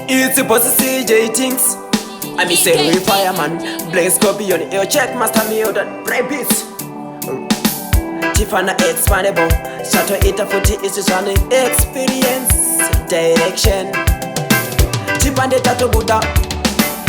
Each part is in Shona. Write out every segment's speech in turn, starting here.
It's the boss CJ Things. I mean say fireman, Blaze Scorpion, yo check master me out that brave beats. Tifana expandable, Shato Ita 40 is an experience, direction. Tipande tato buda.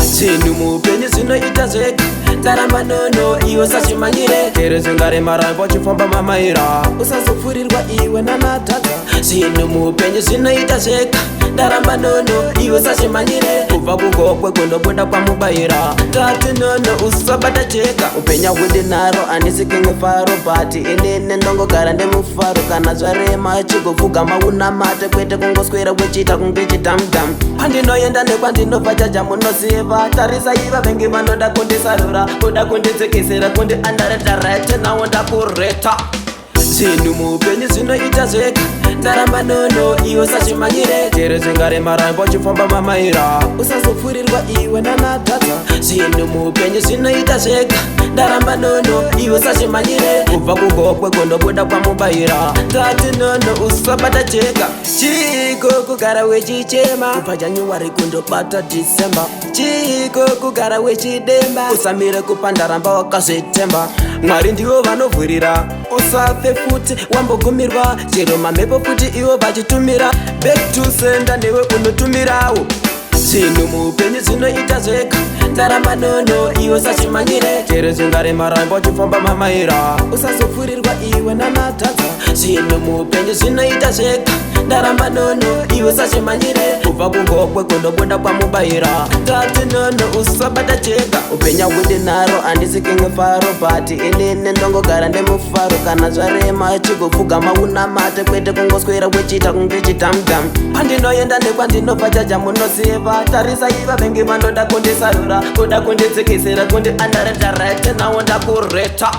Zinu mupenye zino itazek. Taramba nono iwe sashimanyire. Kere zingare marambo chifamba mamaira. Usazofurirwa iwe nanatata. Zinu mupenye zino itazek. Daramba nono iwe sashimanyire. Kuva kugokwe kwendo bunda kwa mubaira. Tati nono usabata cheka. Upenya windi naro anisikinge faro. Pati inene ndongo garande mufaro. Kana zwarema chikufuga mauna mate. Kwete kungoskwera wechita kungechi tamdam. Pandino yenda nekwa ndino vajaja munosiva. Tarisa iva vengi vanoda kundisarura. Kuda kunditsekesera kundi andareta right. Nawo ndakureta. Zinu mupenye zino itazeka. Daramba nono iwe sashimanyire. Kere zingare marambo chifamba mamaira. Usazofurirwa iwe nanatata. Zinu mupenye zino itazeka. Daramba nono iwe sashimanyire. Kuva kugokwe kondo buda kwa mubaira. Tati nono usabata cheka. Chiko kugara wechichema. Kupa January kundo bata December. Chiko kugara wechidemba. Usamire kupandaramba waka September. Mwari ndiwo vanovhurira. Usafe futi wambogumirwa. Chero mamepo futi iwo vachitumira. Back to sender newe unotumirawo. Zinu mupenye zino itazeka. Daramba nono iwe sashimanyire. Kere zingare marambo chifamba mamaira. Usazofurirwa iwe nanatata. Zinu mupenye zino itazeka. Daramba nono iwe sashimanyire. Kuva kugokwe kondo bunda kwa mubaira. Tati nono usabata cheka. Upenya windi naro andisikinge faro. Pati inene ndongo garande mufaro. Kana zwarema chikufuga mauna mate. Kwete kungoskwera wechita kungechi tamdam. Pandino yenda nekwa ndino vajaja munosiva. Tarisa iva vengi vanoda kundisarura. Kuda kunditsekesera kundi andareta right. Nawo ndakureta.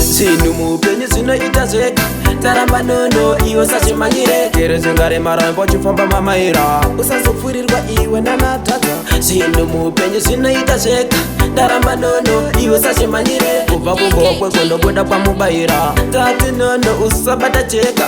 Zinu mupenye zino itazeka. Taramba nono iwe sashimanyire. Kere zingare marambo chifamba mamaira. Usazofurirwa iwe nanatata. Zinu mupenye zino itazeka. Daramba nono iwe sashimanyire. Kuva kugokwe kondo buda kwa mubaira. Tati nono usabata cheka.